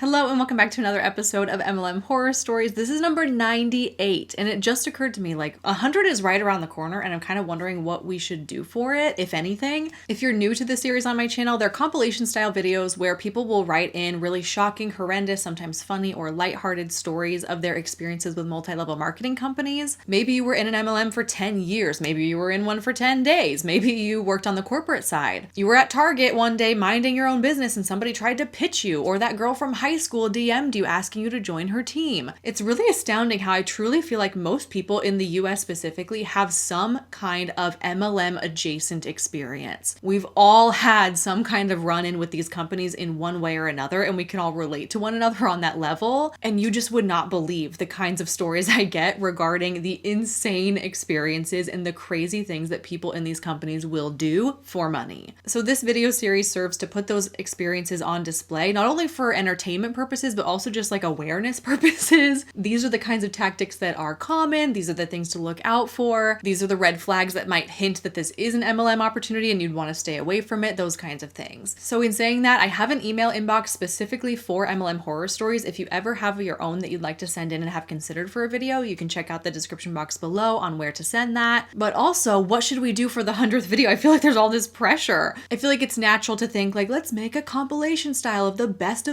Hello and welcome back to another episode of MLM Horror Stories. This is number 98 and it just occurred to me like 100 is right around the corner and I'm kind of wondering what we should do for it, if anything. If you're new to this series on my channel, they're compilation style videos where people will write in really shocking, horrendous, sometimes funny or lighthearted stories of their experiences with multi-level marketing companies. Maybe you were in an MLM for 10 years. Maybe you were in one for 10 days. Maybe you worked on the corporate side. You were at Target one day minding your own business and somebody tried to pitch you, or that girl from high school DM'd you asking you to join her team. It's really astounding how I truly feel like most people in the US specifically have some kind of MLM adjacent experience. We've all had some kind of run-in with these companies in one way or another, and we can all relate to one another on that level. And you just would not believe the kinds of stories I get regarding the insane experiences and the crazy things that people in these companies will do for money. So this video series serves to put those experiences on display, not only for entertainment purposes, but also just like awareness purposes. These are the kinds of tactics that are common. These are the things to look out for. These are the red flags that might hint that this is an MLM opportunity and you'd want to stay away from it, those kinds of things. So in saying that, I have an email inbox specifically for MLM horror stories. If you ever have your own that you'd like to send in and have considered for a video, you can check out the description box below on where to send that. But also, what should we do for the 100th video? I feel like there's all this pressure. I feel like it's natural to think like, let's make a compilation style of the best,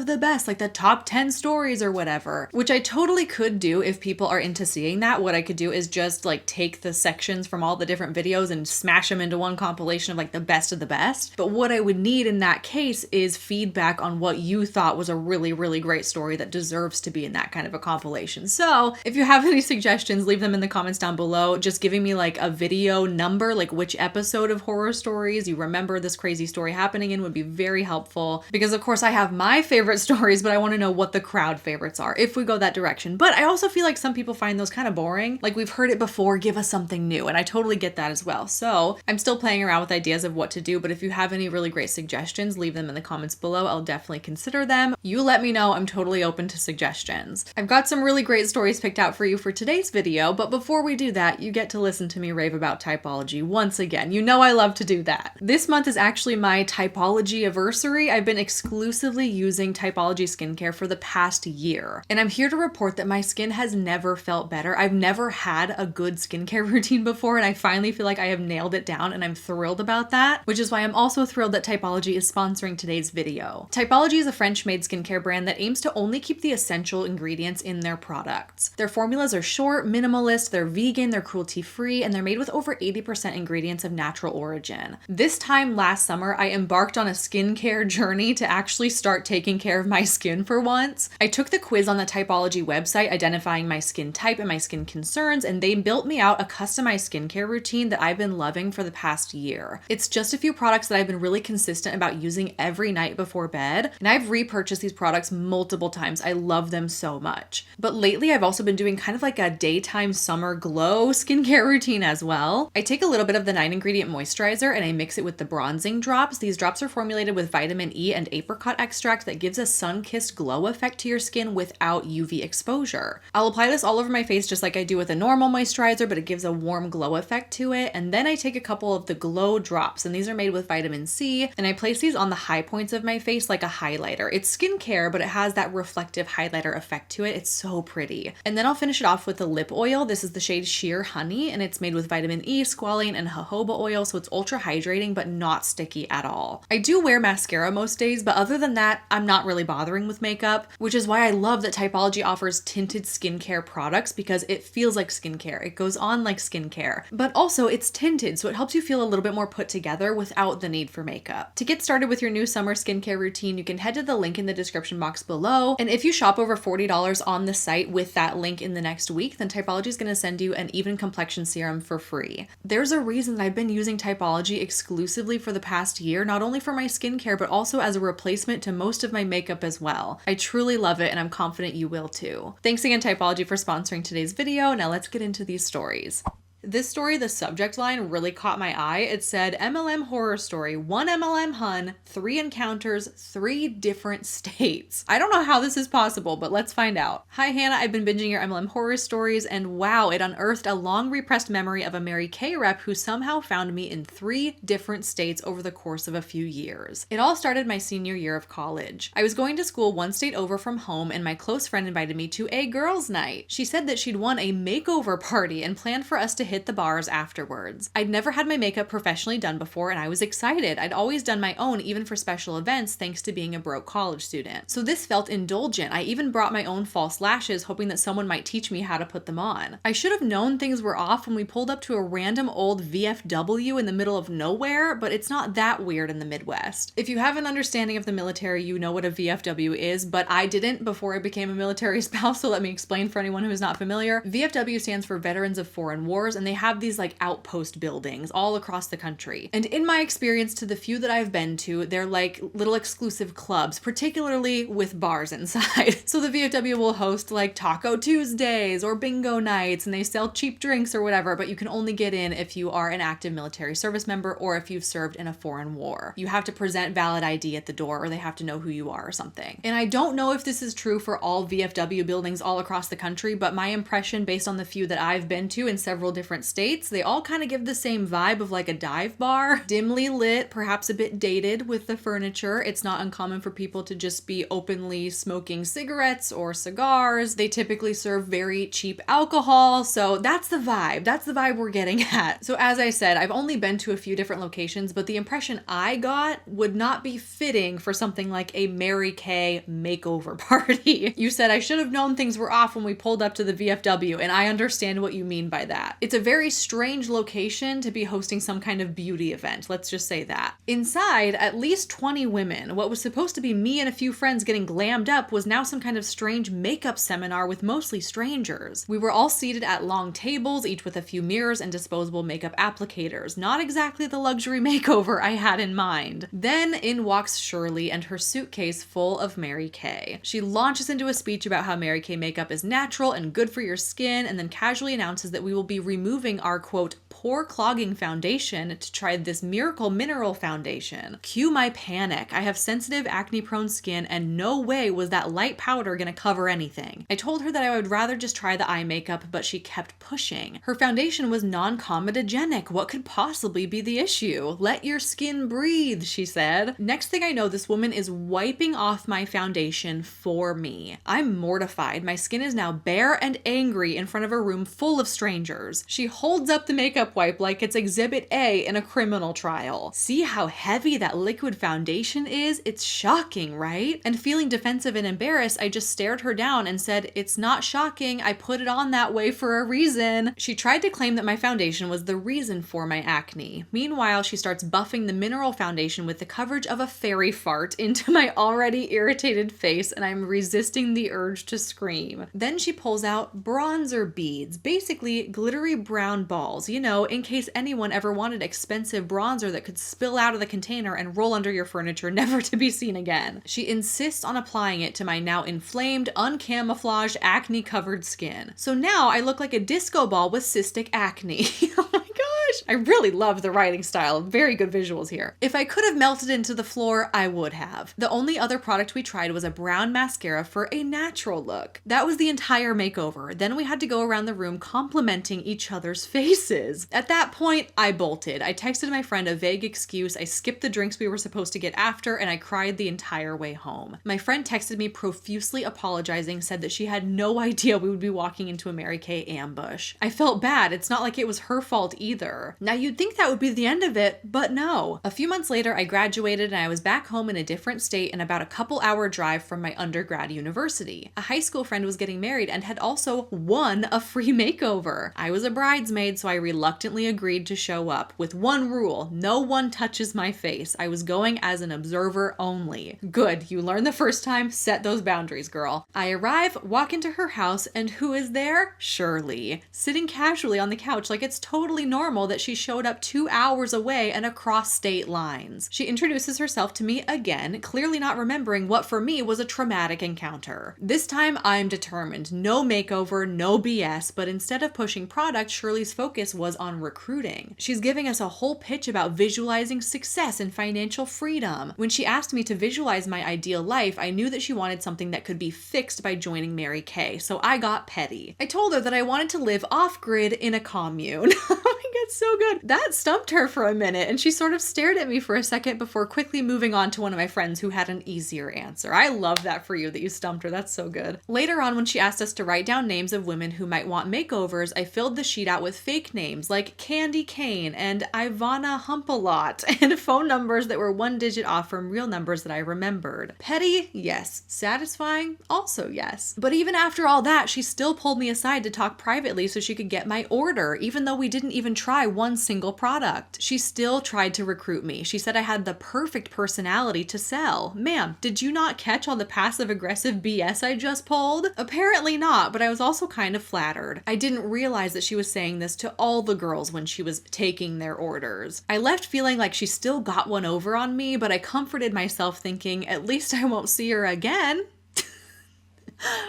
like the top 10 stories or whatever, which I totally could do if people are into seeing that. What I could do is just like take the sections from all the different videos and smash them into one compilation of like the best of the best. But what I would need in that case is feedback on what you thought was a really, really great story that deserves to be in that kind of a compilation. So if you have any suggestions, leave them in the comments down below. Just giving me like a video number, like which episode of Horror Stories you remember this crazy story happening in would be very helpful, because of course I have my favorite stories, but I want to know what the crowd favorites are if we go that direction. But I also feel like some people find those kind of boring. Like, we've heard it before, give us something new. And I totally get that as well. So I'm still playing around with ideas of what to do, but if you have any really great suggestions, leave them in the comments below. I'll definitely consider them. You let me know. I'm totally open to suggestions. I've got some really great stories picked out for you for today's video, but before we do that, you get to listen to me rave about Typology once again. You know I love to do that. This month is actually my Typology anniversary. I've been exclusively using Typology skincare for the past year, and I'm here to report that my skin has never felt better. I've never had a good skincare routine before, and I finally feel like I have nailed it down, and I'm thrilled about that, which is why I'm also thrilled that Typology is sponsoring today's video. Typology is a French-made skincare brand that aims to only keep the essential ingredients in their products. Their formulas are short, minimalist, they're vegan, they're cruelty-free, and they're made with over 80% ingredients of natural origin. This time last summer, I embarked on a skincare journey to actually start taking care of my skin for once. I took the quiz on the Typology website identifying my skin type and my skin concerns, and they built me out a customized skincare routine that I've been loving for the past year. It's just a few products that I've been really consistent about using every night before bed, and I've repurchased these products multiple times. I love them so much. But lately I've also been doing kind of like a daytime summer glow skincare routine as well. I take a little bit of the 9-ingredient moisturizer and I mix it with the bronzing drops. These drops are formulated with vitamin E and apricot extract that gives a sun-kissed glow effect to your skin without UV exposure. I'll apply this all over my face just like I do with a normal moisturizer, but it gives a warm glow effect to it. And then I take a couple of the glow drops, and these are made with vitamin C, and I place these on the high points of my face like a highlighter. It's skincare, but it has that reflective highlighter effect to it. It's so pretty. And then I'll finish it off with the lip oil. This is the shade Sheer Honey, and it's made with vitamin E, squalane, and jojoba oil, so it's ultra hydrating but not sticky at all. I do wear mascara most days, but other than that, I'm not really bothering with makeup, which is why I love that Typology offers tinted skincare products, because it feels like skincare. It goes on like skincare, but also it's tinted, so it helps you feel a little bit more put together without the need for makeup. To get started with your new summer skincare routine, you can head to the link in the description box below, and if you shop over $40 on the site with that link in the next week, then Typology is going to send you an Even-Complexion Serum for free. There's a reason that I've been using Typology exclusively for the past year, not only for my skincare, but also as a replacement to most of my makeup as well. I truly love it, and I'm confident you will too. Thanks again, Typology, for sponsoring today's video. Now let's get into these stories. This story, the subject line really caught my eye. It said, MLM horror story, 1 MLM hun, 3 encounters, 3 different states. I don't know how this is possible, but let's find out. Hi Hannah, I've been binging your MLM horror stories, and wow, it unearthed a long repressed memory of a Mary Kay rep who somehow found me in 3 different states over the course of a few years. It all started my senior year of college. I was going to school 1 state over from home, and my close friend invited me to a girls' night. She said that she'd won a makeover party and planned for us to hit the bars afterwards. I'd never had my makeup professionally done before, and I was excited. I'd always done my own, even for special events, thanks to being a broke college student. So this felt indulgent. I even brought my own false lashes, hoping that someone might teach me how to put them on. I should have known things were off when we pulled up to a random old VFW in the middle of nowhere, but it's not that weird in the Midwest. If you have an understanding of the military, you know what a VFW is, but I didn't before I became a military spouse, so let me explain for anyone who is not familiar. VFW stands for Veterans of Foreign Wars, and they have these like outpost buildings all across the country. And in my experience, to the few that I've been to, they're like little exclusive clubs, particularly with bars inside. So the VFW will host like Taco Tuesdays or bingo nights, and they sell cheap drinks or whatever, but you can only get in if you are an active military service member or if you've served in a foreign war. You have to present valid ID at the door, or they have to know who you are or something. And I don't know if this is true for all VFW buildings all across the country, but my impression based on the few that I've been to in several different states, they all kind of give the same vibe of like a dive bar, dimly lit, perhaps a bit dated with the furniture. It's not uncommon for people to just be openly smoking cigarettes or cigars. They typically serve very cheap alcohol. So that's the vibe. That's the vibe we're getting at. So as I said, I've only been to a few different locations, but the impression I got would not be fitting for something like a Mary Kay makeover party. You said I should have known things were off when we pulled up to the VFW, and I understand what you mean by that. It's a very strange location to be hosting some kind of beauty event. Let's just say that. Inside, at least 20 women. What was supposed to be me and a few friends getting glammed up was now some kind of strange makeup seminar with mostly strangers. We were all seated at long tables, each with a few mirrors and disposable makeup applicators. Not exactly the luxury makeover I had in mind. Then in walks Shirley and her suitcase full of Mary Kay. She launches into a speech about how Mary Kay makeup is natural and good for your skin, and then casually announces that we will be removing our, quote, pore clogging foundation to try this miracle mineral foundation. Cue my panic. I have sensitive acne prone skin, and no way was that light powder gonna cover anything. I told her that I would rather just try the eye makeup, but she kept pushing. Her foundation was non-comedogenic. What could possibly be the issue? Let your skin breathe, she said. Next thing I know, this woman is wiping off my foundation for me. I'm mortified. My skin is now bare and angry in front of a room full of strangers. She holds up the makeup wipe like it's Exhibit A in a criminal trial. See how heavy that liquid foundation is? It's shocking, right? And feeling defensive and embarrassed, I just stared her down and said, it's not shocking. I put it on that way for a reason. She tried to claim that my foundation was the reason for my acne. Meanwhile, she starts buffing the mineral foundation with the coverage of a fairy fart into my already irritated face, and I'm resisting the urge to scream. Then she pulls out bronzer beads, basically glittery brown balls, you know, in case anyone ever wanted expensive bronzer that could spill out of the container and roll under your furniture, never to be seen again. She insists on applying it to my now inflamed, uncamouflaged, acne-covered skin. So now I look like a disco ball with cystic acne. Oh my gosh! I really love the writing style. Very good visuals here. If I could have melted into the floor, I would have. The only other product we tried was a brown mascara for a natural look. That was the entire makeover. Then we had to go around the room complimenting each other's faces. At that point, I bolted. I texted my friend a vague excuse. I skipped the drinks we were supposed to get after, and I cried the entire way home. My friend texted me profusely apologizing, said that she had no idea we would be walking into a Mary Kay ambush. I felt bad. It's not like it was her fault either. Now you'd think that would be the end of it, but no. A few months later, I graduated and I was back home in a different state and about a couple-hour drive from my undergrad university. A high school friend was getting married and had also won a free makeover. I was a bridesmaid, so I reluctantly agreed to show up with one rule: no one touches my face. I was going as an observer only. Good, you learned the first time, set those boundaries, girl. I arrive, walk into her house, and who is there? Shirley, sitting casually on the couch like it's totally normal that she showed up 2 hours away and across state lines. She introduces herself to me again, clearly not remembering what for me was a traumatic encounter. This time I'm determined. No makeover, no BS, but instead of pushing product, Shirley's focus was on recruiting. She's giving us a whole pitch about visualizing success and financial freedom. When she asked me to visualize my ideal life, I knew that she wanted something that could be fixed by joining Mary Kay, so I got petty. I told her that I wanted to live off-grid in a commune. Oh my god, so good. That stumped her for a minute, and she sort of stared at me for a second before quickly moving on to one of my friends who had an easier answer. I love that for you, that you stumped her. That's so good. Later on, when she asked us to write down names of women who might want makeovers, I filled the sheet out with fake names like Candy Kane and Ivana Humpalot, and phone numbers that were 1 digit off from real numbers that I remembered. Petty? Yes. Satisfying? Also yes. But even after all that, she still pulled me aside to talk privately so she could get my order, even though we didn't even try one single product. She still tried to recruit me. She said I had the perfect personality to sell. Ma'am, did you not catch all the passive-aggressive BS I just pulled? Apparently not, but I was also kind of flattered. I didn't realize that she was saying this to all the girls when she was taking their orders. I left feeling like she still got one over on me, but I comforted myself thinking, at least I won't see her again.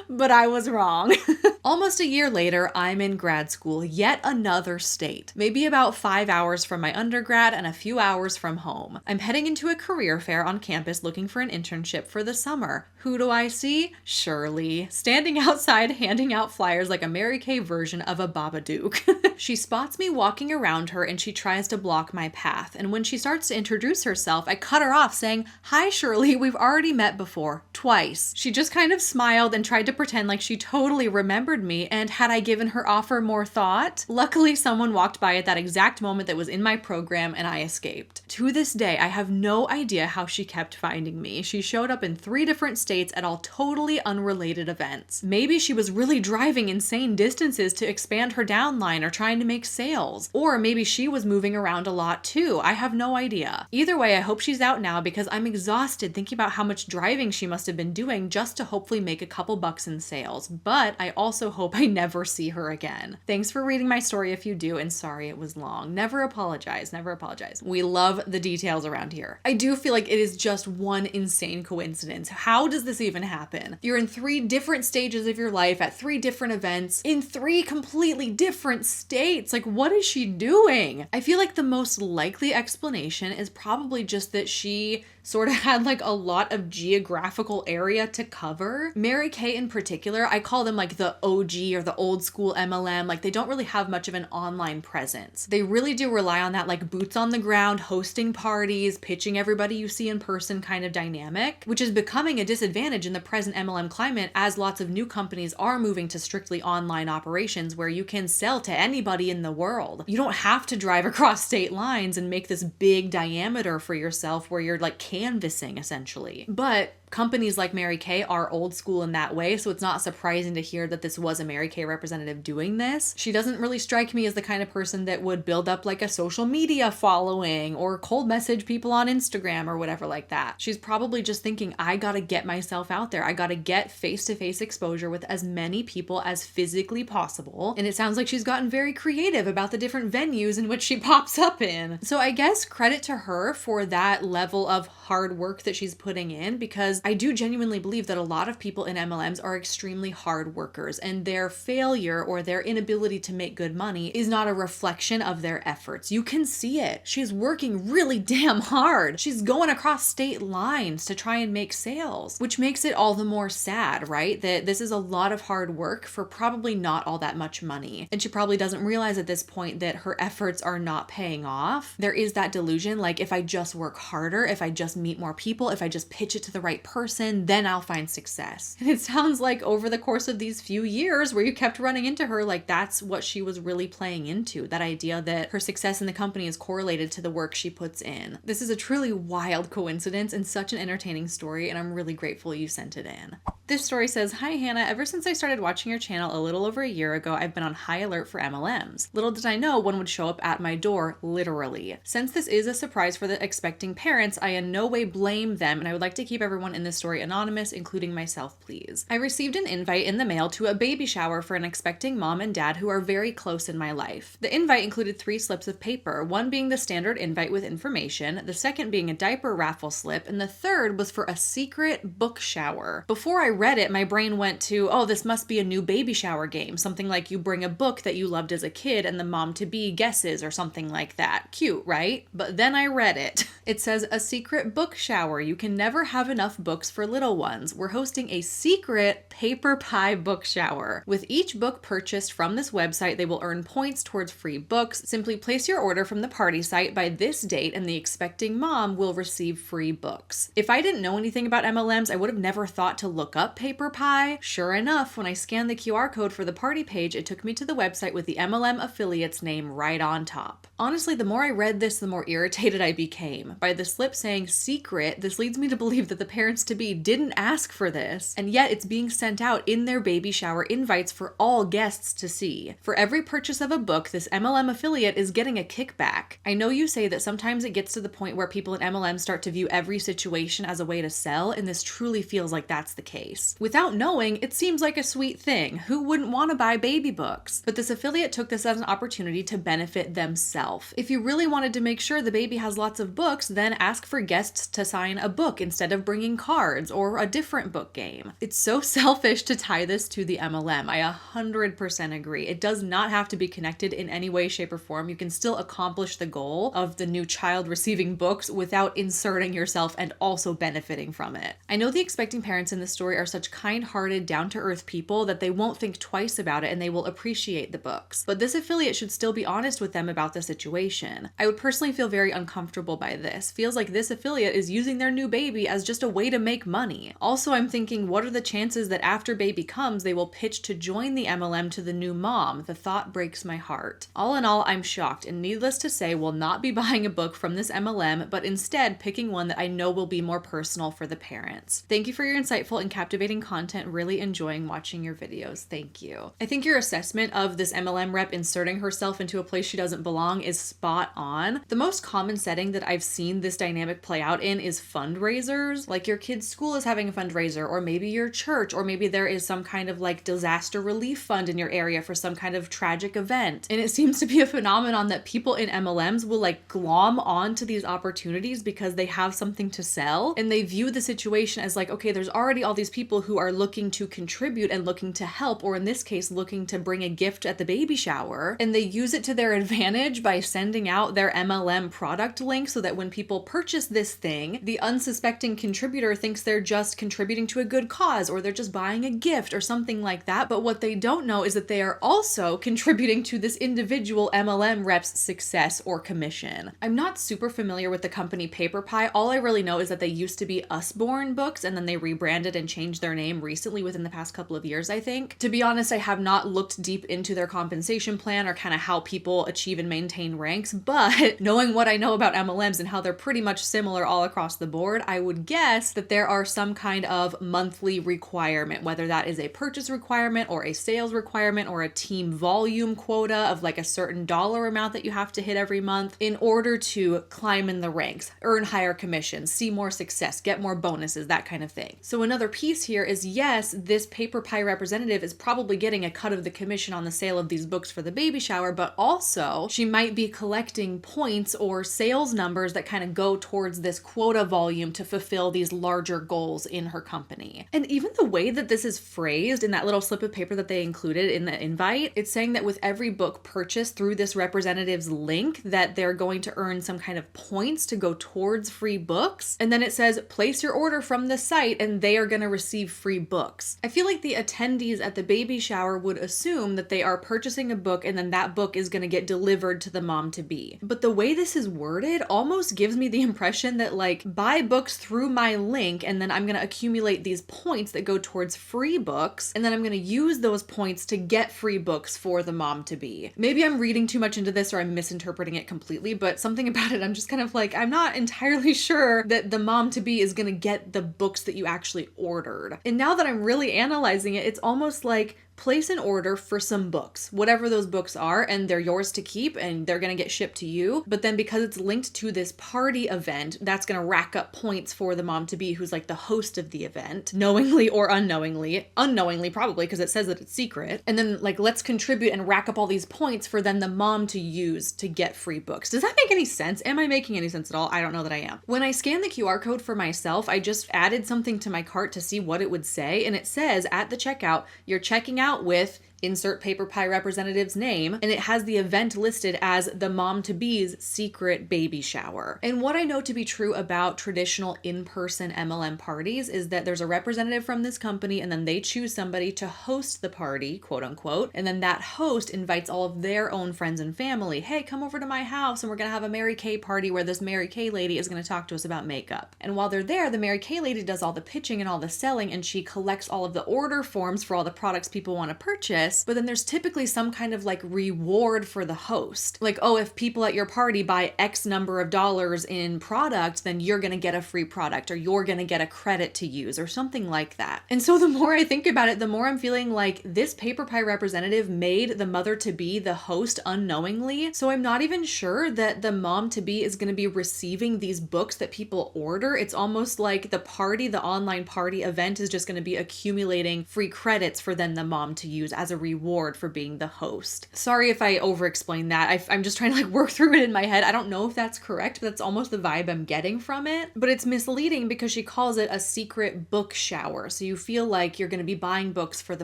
But I was wrong. Almost a year later, I'm in grad school, yet another state. Maybe about 5 hours from my undergrad and a few hours from home. I'm heading into a career fair on campus looking for an internship for the summer. Who do I see? Shirley, standing outside handing out flyers like a Mary Kay version of a Babadook. She spots me walking around her and she tries to block my path. And when she starts to introduce herself, I cut her off saying, "Hi Shirley, we've already met before, twice." She just kind of smiled and tried to pretend like she totally remembered me, and had I given her offer more thought? Luckily, someone walked by at that exact moment that was in my program and I escaped. To this day, I have no idea how she kept finding me. She showed up in 3 different states at all totally unrelated events. Maybe she was really driving insane distances to expand her downline or trying to make sales. Or maybe she was moving around a lot too. I have no idea. Either way, I hope she's out now because I'm exhausted thinking about how much driving she must have been doing just to hopefully make a couple bucks in sales. But I also hope I never see her again. Thanks for reading my story if you do, and sorry it was long. Never apologize, never apologize. We love the details around here. I do feel like it is just one insane coincidence. How does this even happen? You're in 3 different stages of your life at 3 different events in 3 completely different states. Like, what is she doing? I feel like the most likely explanation is probably just that she sort of had like a lot of geographical area to cover. Mary Kay in particular, I call them like the OG or the old school MLM. Like, they don't really have much of an online presence. They really do rely on that like boots on the ground, hosting parties, pitching everybody you see in person kind of dynamic, which is becoming a disadvantage in the present MLM climate as lots of new companies are moving to strictly online operations where you can sell to anybody in the world. You don't have to drive across state lines and make this big diameter for yourself where you're like canvassing essentially. But companies like Mary Kay are old school in that way, so it's not surprising to hear that this was a Mary Kay representative doing this. She doesn't really strike me as the kind of person that would build up like a social media following or cold message people on Instagram or whatever like that. She's probably just thinking, I gotta get myself out there. I gotta get face-to-face exposure with as many people as physically possible. And it sounds like she's gotten very creative about the different venues in which she pops up in. So I guess credit to her for that level of hard work that she's putting in, because I do genuinely believe that a lot of people in MLMs are extremely hard workers, and their failure or their inability to make good money is not a reflection of their efforts. You can see it. She's working really damn hard. She's going across state lines to try and make sales, which makes it all the more sad, right? That this is a lot of hard work for probably not all that much money. And she probably doesn't realize at this point that her efforts are not paying off. There is that delusion, like, if I just work harder, if I just meet more people, if I just pitch it to the right person, then I'll find success. And it sounds like over the course of these few years where you kept running into her, like that's what she was really playing into, that idea that her success in the company is correlated to the work she puts in. This is a truly wild coincidence and such an entertaining story, and I'm really grateful you sent it in. This story says, "Hi Hannah, ever since I started watching your channel a little over a year ago, I've been on high alert for MLMs. Little did I know one would show up at my door, literally. Since this is a surprise for the expecting parents, I in no way blame them, and I would like to keep everyone in this story anonymous, including myself, please. I received an invite in the mail to a baby shower for an expecting mom and dad who are very close in my life. The invite included 3 slips of paper, one being the standard invite with information, the second being a diaper raffle slip, and the third was for a secret book shower. Before I read it, my brain went to, oh, this must be a new baby shower game, something like you bring a book that you loved as a kid and the mom-to-be guesses or something like that. Cute, right? But then I read it. It says, a secret book shower. You can never have enough books for little ones. We're hosting a secret paper pie book shower. With each book purchased from this website, they will earn points towards free books. Simply place your order from the party site by this date and the expecting mom will receive free books. If I didn't know anything about MLMs, I would have never thought to look up paper pie. Sure enough, when I scanned the QR code for the party page, it took me to the website with the MLM affiliate's name right on top. Honestly, the more I read this, the more irritated I became. By the slip saying secret, this leads me to believe that the parents-to-be didn't ask for this, and yet it's being sent out in their baby shower invites for all guests to see. For every purchase of a book, this MLM affiliate is getting a kickback. I know you say that sometimes it gets to the point where people in MLM start to view every situation as a way to sell, and this truly feels like that's the case. Without knowing, it seems like a sweet thing. Who wouldn't want to buy baby books? But this affiliate took this as an opportunity to benefit themselves. If you really wanted to make sure the baby has lots of books, then ask for guests to sign a book instead of bringing cards or a different book game. It's so selfish to tie this to the MLM. I 100% agree. It does not have to be connected in any way, shape, or form. You can still accomplish the goal of the new child receiving books without inserting yourself and also benefiting from it. I know the expecting parents in this story are such kind-hearted, down-to-earth people that they won't think twice about it and they will appreciate the books. But this affiliate should still be honest with them about the situation. I would personally feel very uncomfortable by this. Feels like this affiliate is using their new baby as just a way to make money. Also, I'm thinking, what are the chances that after baby comes, they will pitch to join the MLM to the new mom? The thought breaks my heart. All in all, I'm shocked, and needless to say, will not be buying a book from this MLM, but instead picking one that I know will be more personal for the parents. Thank you for your insightful and captivating content. Really enjoying watching your videos. Thank you. I think your assessment of this MLM rep inserting herself into a place she doesn't belong is spot on. The most common setting that I've seen this dynamic play out in is fundraisers. Like your kid's school is having a fundraiser, or maybe your church, or maybe there is some kind of like disaster relief fund in your area for some kind of tragic event. And it seems to be a phenomenon that people in MLMs will like glom onto these opportunities because they have something to sell, and they view the situation as like, okay, there's already all these people who are looking to contribute and looking to help, or in this case, looking to bring a gift at the baby shower, and they use it to their advantage by sending out their MLM product link so that when people purchase this thing, the unsuspecting contributor thinks they're just contributing to a good cause, or they're just buying a gift or something like that. But what they don't know is that they are also contributing to this individual MLM rep's success or commission. I'm not super familiar with the company Paper Pie. All I really know is that they used to be Usborne Books, and then they rebranded and changed their name recently within the past couple of years, I think. To be honest, I have not looked deep into their compensation plan or kind of how people achieve and maintain ranks, but knowing what I know about MLMs and how they're pretty much similar all across the board, I would guess that there are some kind of monthly requirement, whether that is a purchase requirement or a sales requirement or a team volume quota of like a certain dollar amount that you have to hit every month in order to climb in the ranks, earn higher commissions, see more success, get more bonuses, that kind of thing. So another piece here is, yes, this Paper Pie representative is probably getting a cut of the commission on the sale of these books for the baby shower, but also she might be collecting points or sales numbers that kind of go towards this quota volume to fulfill these larger goals in her company. And even the way that this is phrased in that little slip of paper that they included in the invite, it's saying that with every book purchased through this representative's link, that they're going to earn some kind of points to go towards free books. And then it says, place your order from the site and they are going to receive free books. I feel like the attendees at the baby shower would assume that they are purchasing a book and then that book is going to get delivered to the mom-to-be. But the way this is worded almost gives me the impression that like, buy books through my link and then I'm going to accumulate these points that go towards towards free books, and then I'm going to use those points to get free books for the mom-to-be. Maybe I'm reading too much into this or I'm misinterpreting it completely, but something about it, I'm just kind of like, I'm not entirely sure that the mom-to-be is going to get the books that you actually ordered. And now that I'm really analyzing it, it's almost like place an order for some books, whatever those books are, and they're yours to keep and they're going to get shipped to you. But then because it's linked to this party event, that's going to rack up points for the mom-to-be who's like the host of the event, knowingly or unknowingly. Unknowingly, probably, because it says that it's secret. And then like, let's contribute and rack up all these points for then the mom to use to get free books. Does that make any sense? Am I making any sense at all? I don't know that I am. When I scanned the QR code for myself, I just added something to my cart to see what it would say. And it says at the checkout, you're checking out with insert paper pie representative's name, and it has the event listed as the mom-to-be's secret baby shower. And what I know to be true about traditional in-person MLM parties is that there's a representative from this company, and then they choose somebody to host the party, quote unquote, and then that host invites all of their own friends and family. Hey, come over to my house and we're gonna have a Mary Kay party where this Mary Kay lady is gonna talk to us about makeup. And while they're there, the Mary Kay lady does all the pitching and all the selling, and she collects all of the order forms for all the products people want to purchase. But then there's typically some kind of like reward for the host. Like, oh, if people at your party buy X number of dollars in product, then you're going to get a free product, or you're going to get a credit to use, or something like that. And so the more I think about it, the more I'm feeling like this paper pie representative made the mother-to-be the host unknowingly. So I'm not even sure that the mom-to-be is going to be receiving these books that people order. It's almost like the party, the online party event, is just going to be accumulating free credits for then the mom to use as a reward for being the host. Sorry if I over-explain that. I'm just trying to like work through it in my head. I don't know if that's correct, but that's almost the vibe I'm getting from it. But it's misleading because she calls it a secret book shower. So you feel like you're going to be buying books for the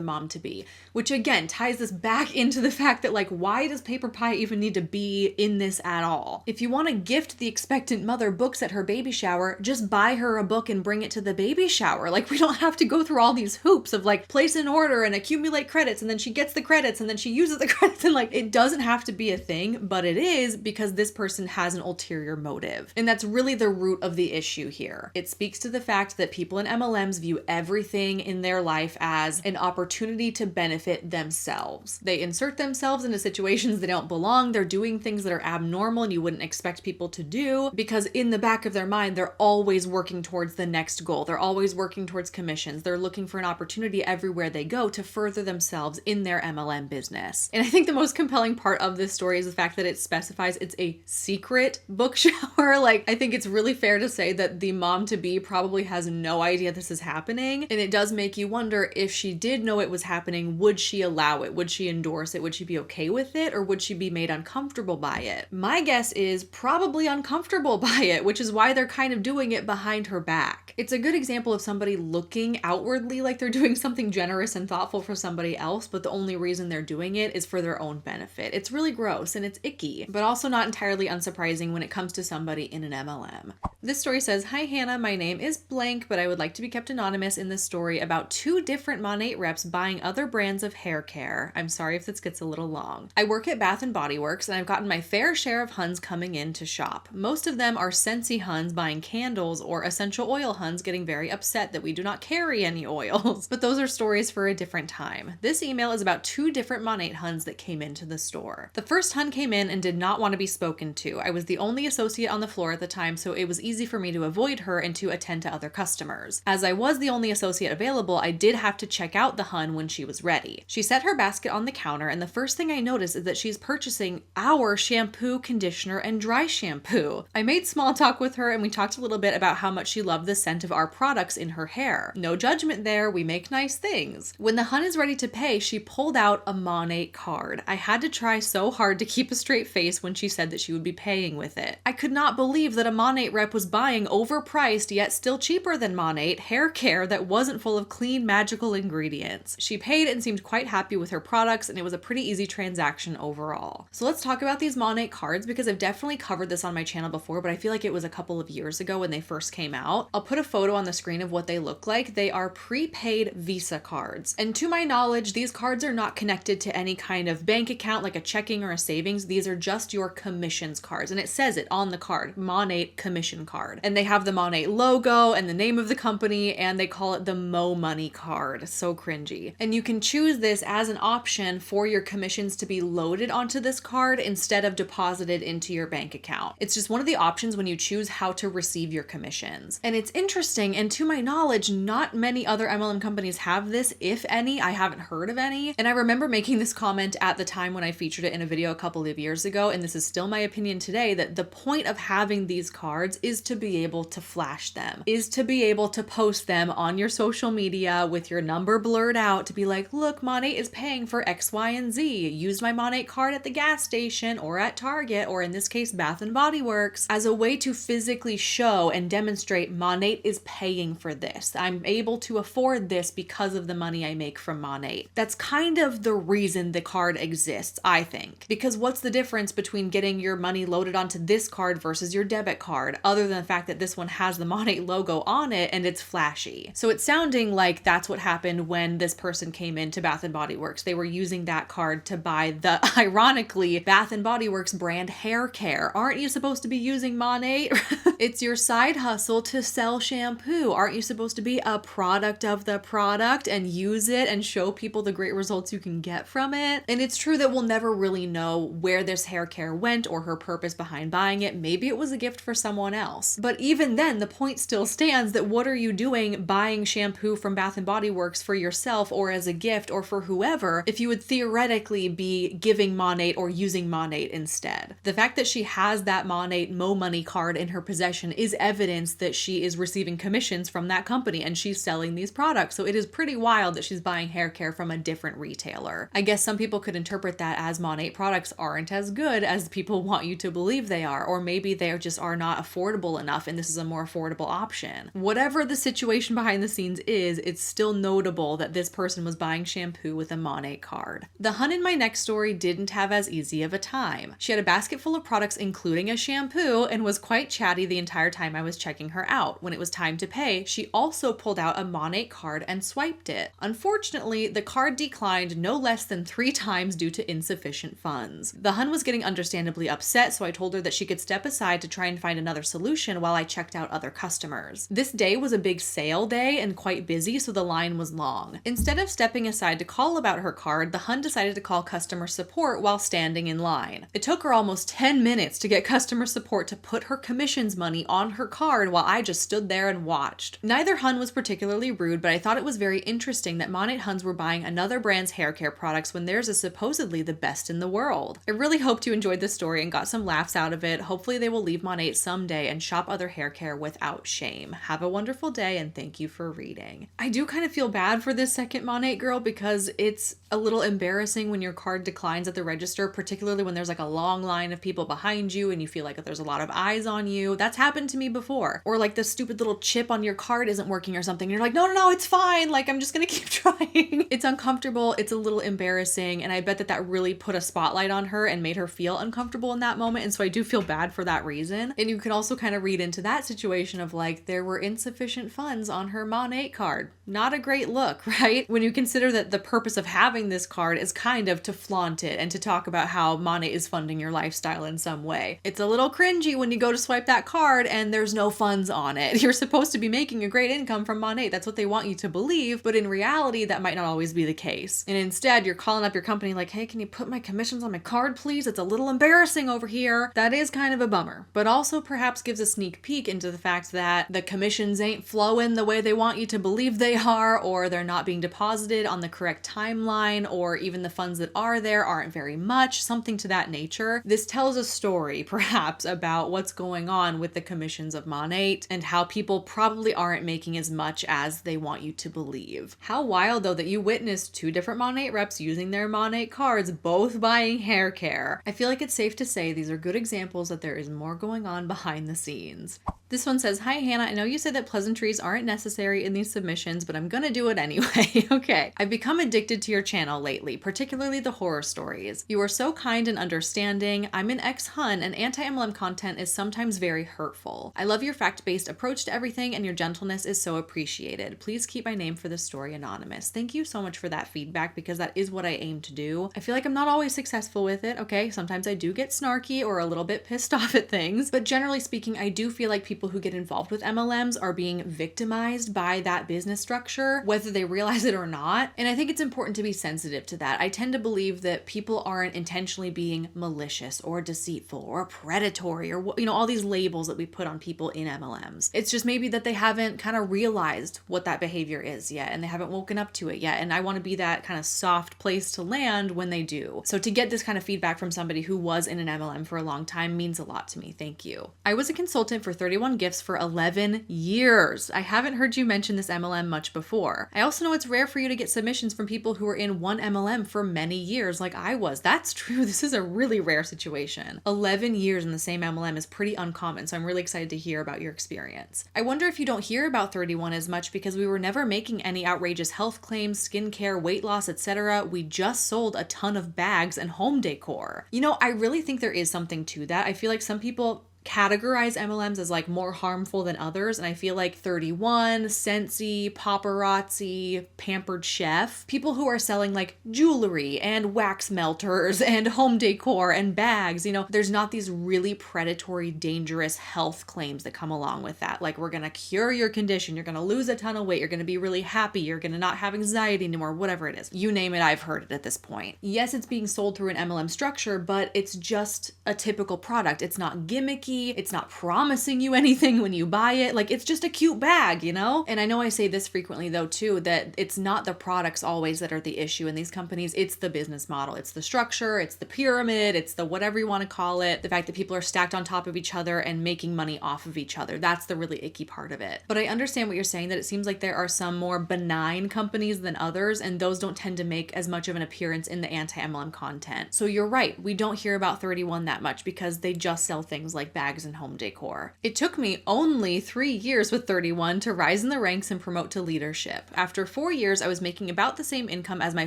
mom-to-be, which again ties this back into the fact that like, why does paper pie even need to be in this at all? If you want to gift the expectant mother books at her baby shower, just buy her a book and bring it to the baby shower. Like, we don't have to go through all these hoops of like place an order and accumulate credits, and then she gets the credits and then she uses the credits, and like, it doesn't have to be a thing, but it is because this person has an ulterior motive. And that's really the root of the issue here. It speaks to the fact that people in MLMs view everything in their life as an opportunity to benefit themselves. They insert themselves into situations they don't belong. They're doing things that are abnormal and you wouldn't expect people to do, because in the back of their mind, they're always working towards the next goal. They're always working towards commissions. They're looking for an opportunity everywhere they go to further themselves in their MLM business. And I think the most compelling part of this story is the fact that it specifies it's a secret book shower. Like, I think it's really fair to say that the mom-to-be probably has no idea this is happening. And it does make you wonder, if she did know it was happening, would she allow it? Would she endorse it? Would she be okay with it? Or would she be made uncomfortable by it? My guess is probably uncomfortable by it, which is why they're kind of doing it behind her back. It's a good example of somebody looking outwardly like they're doing something generous and thoughtful for somebody else, but the only reason they're doing it is for their own benefit. It's really gross and it's icky, but also not entirely unsurprising when it comes to somebody in an MLM. This story says, "Hi Hannah, my name is blank, but I would like to be kept anonymous in this story about 2 different Monat reps buying other brands of hair care. I'm sorry if this gets a little long. I work at Bath Body Works, and I've gotten my fair share of Huns coming in to shop. Most of them are Scentsy Huns buying candles, or essential oil Huns getting very upset that we do not carry any oils. But those are stories for a different time. This email is about 2 different Monat Huns that came into the store. The first Hun came in and did not want to be spoken to. I was the only associate on the floor at the time, so it was easy for me to avoid her and to attend to other customers. As I was the only associate available, I did have to check out the Hun when she was ready. She set her basket on the counter, and the first thing I noticed is that she's purchasing our shampoo, conditioner, and dry shampoo. I made small talk with her, and we talked a little bit about how much she loved the scent of our products in her hair. No judgment there, we make nice things. When the Hun is ready to pay, she pulled out a Monat card. I had to try so hard to keep a straight face when she said that she would be paying with it. I could not believe that a Monat rep was buying overpriced yet still cheaper than Monat hair care that wasn't full of clean, magical ingredients. She paid and seemed quite happy with her products, and it was a pretty easy transaction overall. So let's talk about these Monat cards, because I've definitely covered this on my channel before, but I feel like it was a couple of years ago when they first came out. I'll put put a photo on the screen of what they look like. They are prepaid Visa cards. And to my knowledge, these cards are not connected to any kind of bank account like a checking or a savings. These are just your commissions cards. And it says it on the card, Monat commission card. And they have the Monat logo and the name of the company, and they call it the Mo Money card. So cringy. And you can choose this as an option for your commissions to be loaded onto this card instead of deposited into your bank account. It's just one of the options when you choose how to receive your commissions. And it's interesting, and to my knowledge, not many other MLM companies have this, if any. I haven't heard of any. And I remember making this comment at the time when I featured it in a video a couple of years ago, and this is still my opinion today, that the point of having these cards is to be able to flash them, is to be able to post them on your social media with your number blurred out to be like, look, Monat is paying for X, Y, and Z. Use my Monat card at the gas station or at Target, or in this case, Bath Body Works, as a way to physically show and demonstrate Monat is paying for this. I'm able to afford this because of the money I make from Monat. That's kind of the reason the card exists, I think. Because what's the difference between getting your money loaded onto this card versus your debit card, other than the fact that this one has the Monat logo on it and it's flashy? So it's sounding like that's what happened when this person came into Bath Body Works. They were using that card to buy the, ironically, Bath Body Works brand hair care. Aren't you supposed to be using Monat? It's your side hustle to sell shampoo. Aren't you supposed to be a product of the product and use it and show people the great results you can get from it? And it's true that we'll never really know where this hair care went or her purpose behind buying it. Maybe it was a gift for someone else. But even then, the point still stands that what are you doing buying shampoo from Bath Body Works for yourself or as a gift or for whoever if you would theoretically be giving Monat or using Monat instead? The fact that she has that Monat Mo Money card in her possession is evidence that she is receiving commissions from that company and she's selling these products. So it is pretty wild that she's buying hair care from a different retailer. I guess some people could interpret that as Monat products aren't as good as people want you to believe they are, or maybe they just are not affordable enough and this is a more affordable option. Whatever the situation behind the scenes is, it's still notable that this person was buying shampoo with a Monat card. The hun in my next story didn't have as easy of a time. She had a basket full of products including a shampoo and was quite chatty the entire time I was checking her out. When it was time to pay, she also pulled out a Monat card and swiped it. Unfortunately, the card declined no less than 3 times due to insufficient funds. The hun was getting understandably upset, so I told her that she could step aside to try and find another solution while I checked out other customers. This day was a big sale day and quite busy, so the line was long. Instead of stepping aside to call about her card, the hun decided to call customer support while standing in line. It took her almost 10 minutes to get customer support to put her commissions money on her card while I just stood there and watched. Neither hun was particularly rude, but I thought it was very interesting that Monat huns were buying another brand's hair care products when theirs is supposedly the best in the world. I really hoped you enjoyed this story and got some laughs out of it. Hopefully they will leave Monat someday and shop other hair care without shame. Have a wonderful day and thank you for reading. I do kind of feel bad for this second Monat girl because it's a little embarrassing when your card declines at the register, particularly when there's like a long line of people behind you and you feel like there's a lot of eyes on you. That's happened to me before. Or like the stupid little chip on your card isn't working or something. You're like, no, it's fine. Like, I'm just gonna keep trying. It's uncomfortable. It's a little embarrassing. And I bet that really put a spotlight on her and made her feel uncomfortable in that moment. And so I do feel bad for that reason. And you can also kind of read into that situation of like, there were insufficient funds on her Monat card. Not a great look, right? When you consider that the purpose of having this card is kind of to flaunt it and to talk about how Monat is funding your lifestyle in some way. It's a little cringy when you go to swipe that card and there's no funds on it. You're supposed to be making a great income from Monat. That's what they want you to believe, but in reality, that might not always be the case. And instead, you're calling up your company like, hey, can you put my commissions on my card, please? It's a little embarrassing over here. That is kind of a bummer, but also perhaps gives a sneak peek into the fact that the commissions ain't flowing the way they want you to believe they are, or they're not being deposited on the correct timeline, or even the funds that are there aren't very much, something to that nature. This tells a story, perhaps, about what's going on with the commissions of Monat and how people probably aren't making as much as they want you to believe. How wild, though, that you witnessed 2 different Monat reps using their Monat cards, both buying hair care. I feel like it's safe to say these are good examples that there is more going on behind the scenes. This one says, hi Hannah, I know you said that pleasantries aren't necessary in these submissions, but I'm gonna do it anyway. Okay. I've become addicted to your channel lately, particularly the horror stories. You are so kind and understanding. I'm an ex-hun and anti-MLM content is sometimes very hurtful. I love your fact-based approach to to everything, and your gentleness is so appreciated. Please keep my name for this story anonymous. Thank you so much for that feedback, because that is what I aim to do. I feel like I'm not always successful with it, okay? Sometimes I do get snarky or a little bit pissed off at things, but generally speaking, I do feel like people who get involved with MLMs are being victimized by that business structure, whether they realize it or not. And I think it's important to be sensitive to that. I tend to believe that people aren't intentionally being malicious or deceitful or predatory or, all these labels that we put on people in MLMs. It's just maybe that they haven't kind of realized what that behavior is yet, and they haven't woken up to it yet. And I want to be that kind of soft place to land when they do. So to get this kind of feedback from somebody who was in an MLM for a long time means a lot to me. Thank you. I was a consultant for 31 Gifts for 11 years. I haven't heard you mention this MLM much before. I also know it's rare for you to get submissions from people who are in one MLM for many years like I was. That's true. This is a really rare situation. 11 years in the same MLM is pretty uncommon, so I'm really excited to hear about your experience. I wonder if you don't hear about 31 as much because we were never making any outrageous health claims, skincare, weight loss, etc. We just sold a ton of bags and home decor. I really think there is something to that. I feel like some people categorize MLMs as like more harmful than others. And I feel like 31, Scentsy, Paparazzi, Pampered Chef, people who are selling like jewelry and wax melters and home decor and bags, there's not these really predatory, dangerous health claims that come along with that. Like, we're going to cure your condition. You're going to lose a ton of weight. You're going to be really happy. You're going to not have anxiety anymore, whatever it is. You name it, I've heard it at this point. Yes, it's being sold through an MLM structure, but it's just a typical product. It's not gimmicky. It's not promising you anything when you buy it. Like, it's just a cute bag, And I know I say this frequently though too, that it's not the products always that are the issue in these companies. It's the business model. It's the structure. It's the pyramid. It's the whatever you want to call it. The fact that people are stacked on top of each other and making money off of each other. That's the really icky part of it. But I understand what you're saying, that it seems like there are some more benign companies than others, and those don't tend to make as much of an appearance in the anti-MLM content. So you're right. We don't hear about 31 that much because they just sell things like bags and home decor. It took me only 3 years with 31 to rise in the ranks and promote to leadership. After 4 years, I was making about the same income as my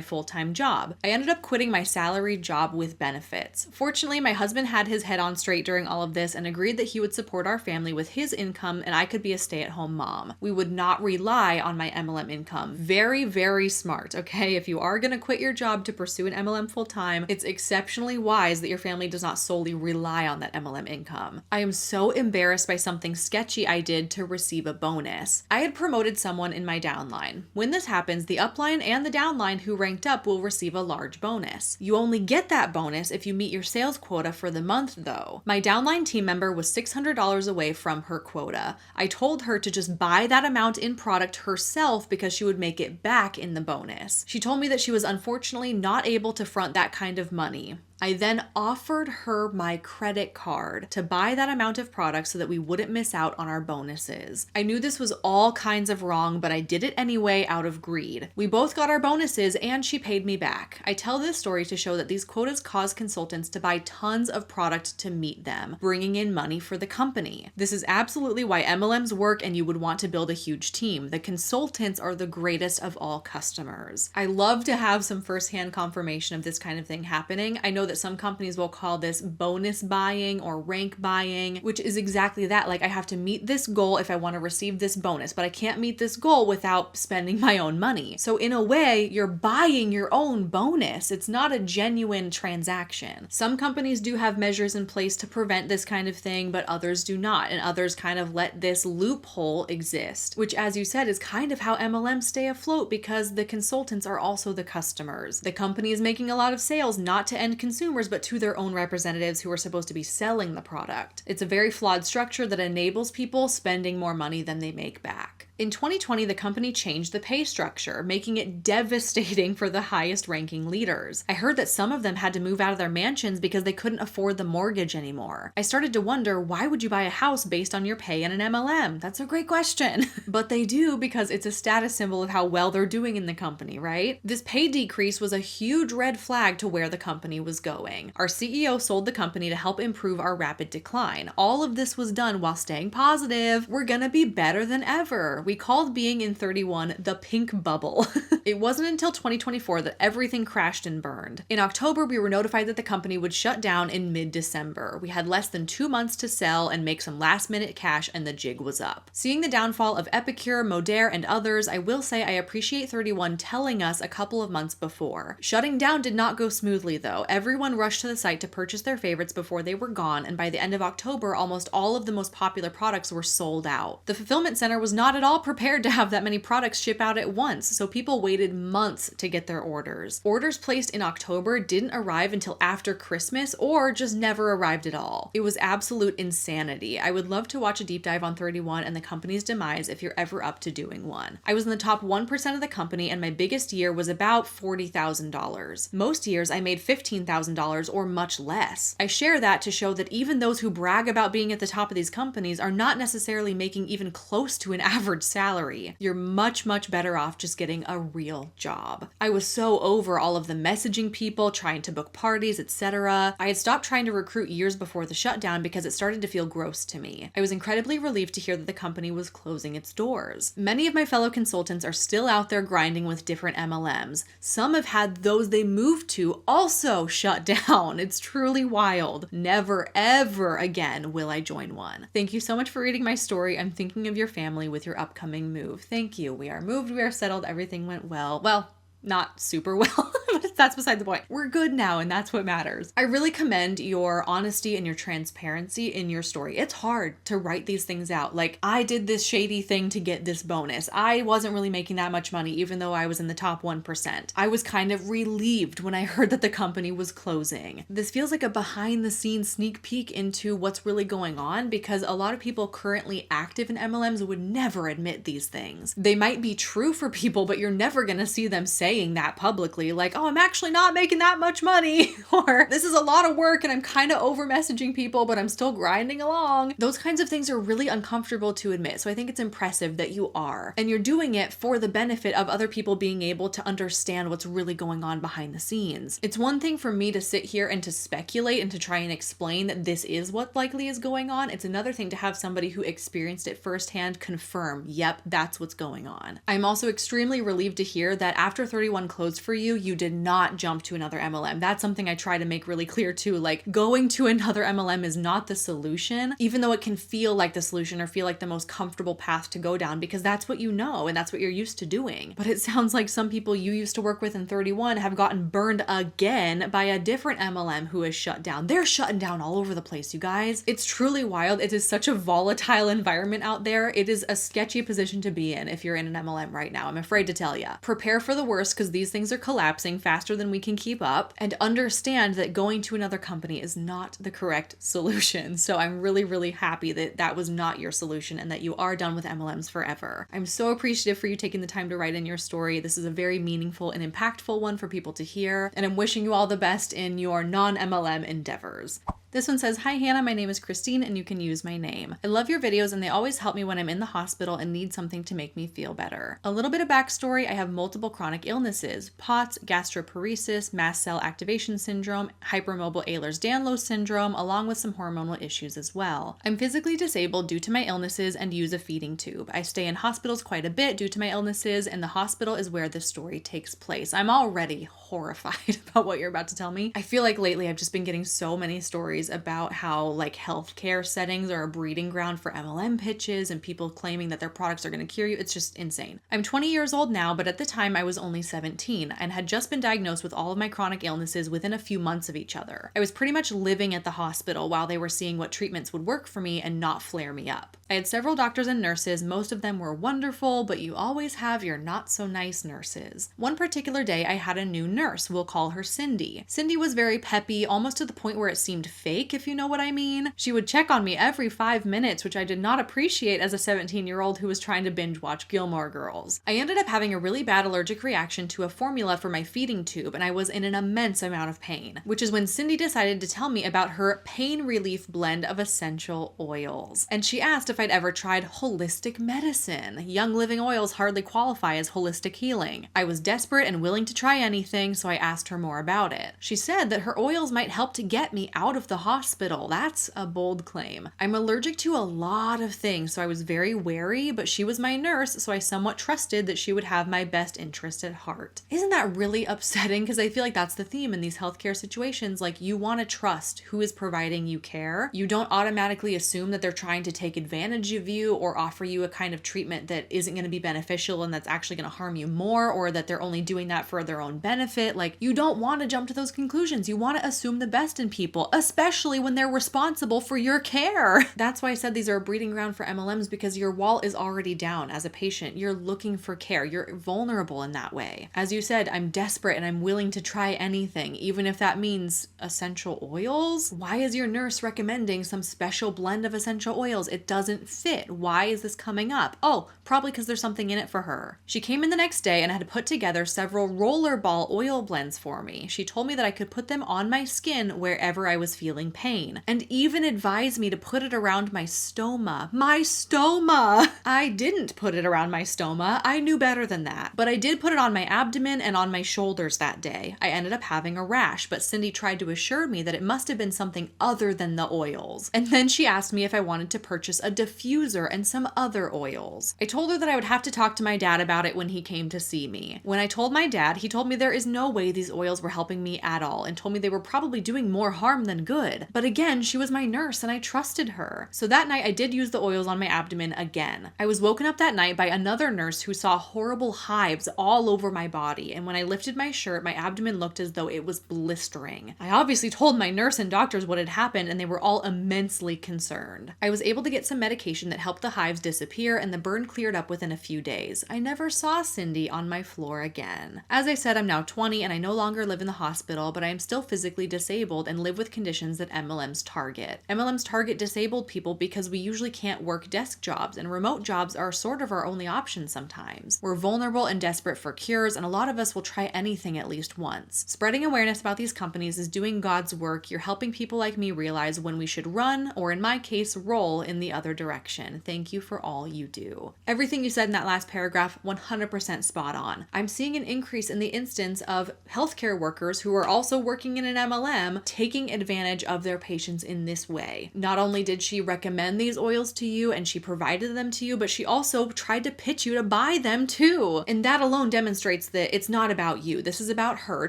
full-time job. I ended up quitting my salaried job with benefits. Fortunately, my husband had his head on straight during all of this and agreed that he would support our family with his income and I could be a stay-at-home mom. We would not rely on my MLM income. Very, very smart, okay? If you are going to quit your job to pursue an MLM full-time, it's exceptionally wise that your family does not solely rely on that MLM income. I am so embarrassed by something sketchy I did to receive a bonus. I had promoted someone in my downline. When this happens, the upline and the downline who ranked up will receive a large bonus. You only get that bonus if you meet your sales quota for the month though. My downline team member was $600 away from her quota. I told her to just buy that amount in product herself because she would make it back in the bonus. She told me that she was unfortunately not able to front that kind of money. I then offered her my credit card to buy that amount of product so that we wouldn't miss out on our bonuses. I knew this was all kinds of wrong, but I did it anyway out of greed. We both got our bonuses and she paid me back. I tell this story to show that these quotas cause consultants to buy tons of product to meet them, bringing in money for the company. This is absolutely why MLMs work and you would want to build a huge team. The consultants are the greatest of all customers. I love to have some firsthand confirmation of this kind of thing happening. I know that some companies will call this bonus buying or rank buying, which is exactly that. Like, I have to meet this goal if I want to receive this bonus, but I can't meet this goal without spending my own money. So in a way, you're buying your own bonus. It's not a genuine transaction. Some companies do have measures in place to prevent this kind of thing, but others do not. And others kind of let this loophole exist, which, as you said, is kind of how MLMs stay afloat because the consultants are also the customers. The company is making a lot of sales, not to end consumers, but to their own representatives who are supposed to be selling the product. It's a very flawed structure that enables people spending more money than they make back. In 2020, the company changed the pay structure, making it devastating for the highest ranking leaders. I heard that some of them had to move out of their mansions because they couldn't afford the mortgage anymore. I started to wonder, why would you buy a house based on your pay in an MLM? That's a great question. But they do because it's a status symbol of how well they're doing in the company, right? This pay decrease was a huge red flag to where the company was going. Our CEO sold the company to help improve our rapid decline. All of this was done while staying positive. We're gonna be better than ever. We called being in 31 the pink bubble. It wasn't until 2024 that everything crashed and burned. In October, we were notified that the company would shut down in mid-December. We had less than 2 months to sell and make some last-minute cash, and the jig was up. Seeing the downfall of Epicure, Modere, and others, I will say I appreciate 31 telling us a couple of months before. Shutting down did not go smoothly though. Everyone rushed to the site to purchase their favorites before they were gone, and by the end of October, almost all of the most popular products were sold out. The fulfillment center was not at all prepared to have that many products ship out at once, so people waited months to get their orders. Orders placed in October didn't arrive until after Christmas or just never arrived at all. It was absolute insanity. I would love to watch a deep dive on 31 and the company's demise if you're ever up to doing one. I was in the top 1% of the company and my biggest year was about $40,000. Most years I made $15,000 or much less. I share that to show that even those who brag about being at the top of these companies are not necessarily making even close to an average salary. You're much, much better off just getting a real job. I was so over all of the messaging people, trying to book parties, etc. I had stopped trying to recruit years before the shutdown because it started to feel gross to me. I was incredibly relieved to hear that the company was closing its doors. Many of my fellow consultants are still out there grinding with different MLMs. Some have had those they moved to also shut down. It's truly wild. Never, ever again will I join one. Thank you so much for reading my story. I'm thinking of your family with your upcoming move. Thank you. We are moved, we are settled, everything went well. Well, not super well, but that's beside the point. We're good now, and that's what matters. I really commend your honesty and your transparency in your story. It's hard to write these things out. Like, I did this shady thing to get this bonus. I wasn't really making that much money, even though I was in the top 1%. I was kind of relieved when I heard that the company was closing. This feels like a behind the scenes sneak peek into what's really going on, because a lot of people currently active in MLMs would never admit these things. They might be true for people, but you're never gonna see them saying that publicly, like, oh, I'm actually not making that much money, or this is a lot of work and I'm kind of over messaging people, but I'm still grinding along. Those kinds of things are really uncomfortable to admit. So I think it's impressive that you are, and you're doing it for the benefit of other people being able to understand what's really going on behind the scenes. It's one thing for me to sit here and to speculate and to try and explain that this is what likely is going on. It's another thing to have somebody who experienced it firsthand confirm, yep, that's what's going on. I'm also extremely relieved to hear that after 31 closed for you, you did not jump to another MLM. That's something I try to make really clear too. Like, going to another MLM is not the solution, even though it can feel like the solution or feel like the most comfortable path to go down, because that's what you know and that's what you're used to doing. But it sounds like some people you used to work with in 31 have gotten burned again by a different MLM who is shut down. They're shutting down all over the place, you guys. It's truly wild. It is such a volatile environment out there. It is a sketchy position to be in if you're in an MLM right now. I'm afraid to tell you. Prepare for the worst, because these things are collapsing faster than we can keep up, and understand that going to another company is not the correct solution. So I'm really, really happy that that was not your solution and that you are done with MLMs forever. I'm so appreciative for you taking the time to write in your story. This is a very meaningful and impactful one for people to hear, and I'm wishing you all the best in your non-MLM endeavors. This one says, hi Hannah, my name is Christine and you can use my name. I love your videos and they always help me when I'm in the hospital and need something to make me feel better. A little bit of backstory, I have multiple chronic illnesses: POTS, gastroparesis, mast cell activation syndrome, hypermobile Ehlers-Danlos syndrome, along with some hormonal issues as well. I'm physically disabled due to my illnesses and use a feeding tube. I stay in hospitals quite a bit due to my illnesses, and the hospital is where this story takes place. I'm already horrified about what you're about to tell me. I feel like lately I've just been getting so many stories about how like healthcare settings are a breeding ground for MLM pitches and people claiming that their products are going to cure you. It's just insane. I'm 20 years old now, but at the time I was only 17 and had just been diagnosed with all of my chronic illnesses within a few months of each other. I was pretty much living at the hospital while they were seeing what treatments would work for me and not flare me up. I had several doctors and nurses. Most of them were wonderful, but you always have your not so nice nurses. One particular day I had a new nurse. We'll call her Cindy. Cindy was very peppy, almost to the point where it seemed fake, if you know what I mean. She would check on me every 5 minutes, which I did not appreciate as a 17-year-old who was trying to binge watch Gilmore Girls. I ended up having a really bad allergic reaction to a formula for my feeding tube, and I was in an immense amount of pain, which is when Cindy decided to tell me about her pain relief blend of essential oils. And she asked if I'd ever tried holistic medicine. Young Living oils hardly qualify as holistic healing. I was desperate and willing to try anything, so I asked her more about it. She said that her oils might help to get me out of the hospital. That's a bold claim. I'm allergic to a lot of things, so I was very wary, but she was my nurse, so I somewhat trusted that she would have my best interest at heart. Isn't that really upsetting? Because I feel like that's the theme in these healthcare situations. Like, you want to trust who is providing you care. You don't automatically assume that they're trying to take advantage of you or offer you a kind of treatment that isn't going to be beneficial and that's actually going to harm you more, or that they're only doing that for their own benefit. Like, you don't want to jump to those conclusions. You want to assume the best in people, especially when they're responsible for your care. That's why I said these are a breeding ground for MLMs, because your wall is already down as a patient. You're looking for care. You're vulnerable in that way. As you said, I'm desperate and I'm willing to try anything, even if that means essential oils. Why is your nurse recommending some special blend of essential oils? It doesn't fit. Why is this coming up? Oh, probably because there's something in it for her. She came in the next day and had put together several rollerball oil blends for me. She told me that I could put them on my skin wherever I was feeling pain, and even advised me to put it around my stoma. My stoma! I didn't put it around my stoma. I knew better than that. But I did put it on my abdomen and on my shoulders that day. I ended up having a rash, but Cindy tried to assure me that it must have been something other than the oils. And then she asked me if I wanted to purchase a diffuser and some other oils. I told her that I would have to talk to my dad about it when he came to see me. When I told my dad, he told me there is no way these oils were helping me at all, and told me they were probably doing more harm than good. But again, she was my nurse and I trusted her. So that night I did use the oils on my abdomen again. I was woken up that night by another nurse who saw horrible hives all over my body, and when I lifted my shirt, my abdomen looked as though it was blistering. I obviously told my nurse and doctors what had happened, and they were all immensely concerned. I was able to get some medication that helped the hives disappear, and the burn cleared up within a few days. I never saw Cindy on my floor again. As I said, I'm now 20 and I no longer live in the hospital, but I am still physically disabled and live with conditions that MLMs target. MLMs target disabled people because we usually can't work desk jobs, and remote jobs are sort of our only option sometimes. We're vulnerable and desperate for cures, and a lot of us will try anything at least once. Spreading awareness about these companies is doing God's work. You're helping people like me realize when we should run, or in my case, roll in the other direction. Thank you for all you do. Everything you said in that last paragraph, 100% spot on. I'm seeing an increase in the instance of healthcare workers who are also working in an MLM taking advantage of their patients in this way. Not only did she recommend these oils to you and she provided them to you, but she also tried to pitch you to buy them too. And that alone demonstrates that it's not about you. This is about her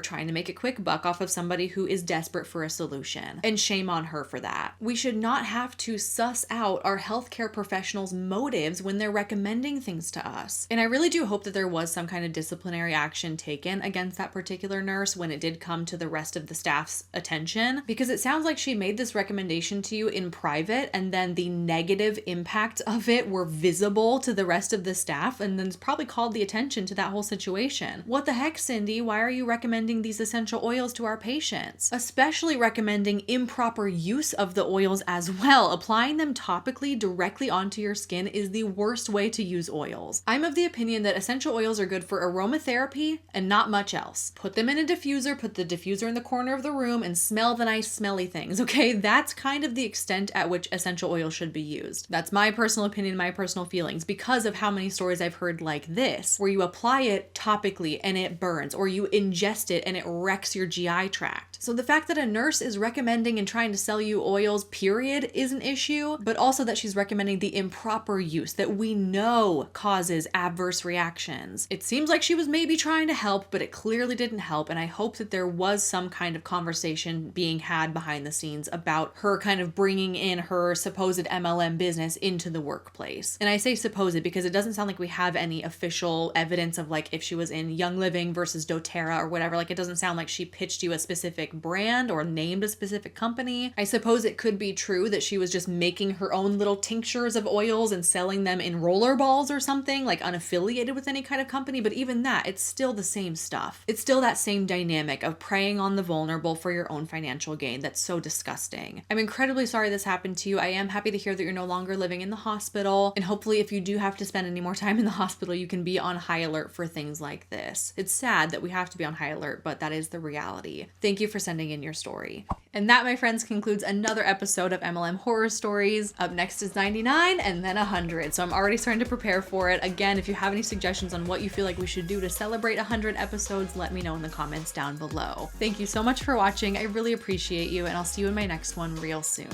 trying to make a quick buck off of somebody who is desperate for a solution. And shame on her for that. We should not have to suss out our healthcare professionals' motives when they're recommending things to us. And I really do hope that there was some kind of disciplinary action taken against that particular nurse when it did come to the rest of the staff's attention, because it sounds like she made this recommendation to you in private, and then the negative impacts of it were visible to the rest of the staff, and then it's probably called the attention to that whole situation. What the heck, Cindy? Why are you recommending these essential oils to our patients? Especially recommending improper use of the oils as well. Applying them topically directly onto your skin is the worst way to use oils. I'm of the opinion that essential oils are good for aromatherapy and not much else. Put them in a diffuser, put the diffuser in the corner of the room, and smell the nice smelly things, okay? That's kind of the extent at which essential oil should be used. That's my personal opinion, my personal feelings, because of how many stories I've heard like this, where you apply it topically and it burns, or you ingest it and it wrecks your GI tract. So the fact that a nurse is recommending and trying to sell you oils, period, is an issue, but also that she's recommending the improper use that we know causes adverse reactions. It seems like she was maybe trying to help, but it clearly didn't help, and I hope that there was some kind of conversation being had behind the scenes about her kind of bringing in her supposed MLM business into the workplace. And I say supposed because it doesn't sound like we have any official evidence of like if she was in Young Living versus doTERRA or whatever. Like, it doesn't sound like she pitched you a specific brand or named a specific company. I suppose it could be true that she was just making her own little tinctures of oils and selling them in roller balls or something, like unaffiliated with any kind of company, but even that, it's still the same stuff. It's still that same dynamic of preying on the vulnerable for your own financial gain. That's so disgusting. I'm incredibly sorry this happened to you. I am happy to hear that you're no longer living in the hospital, and hopefully if you do have to spend any more time in the hospital, you can be on high alert for things like this. It's sad that we have to be on high alert, but that is the reality. Thank you for sending in your story. And that, my friends, concludes another episode of MLM Horror Stories. Up next is 99 and then 100. So I'm already starting to prepare for it. Again, if you have any suggestions on what you feel like we should do to celebrate 100 episodes, let me know in the comments down below. Thank you so much for watching. I really appreciate you, and I'll I'll see you in my next one real soon.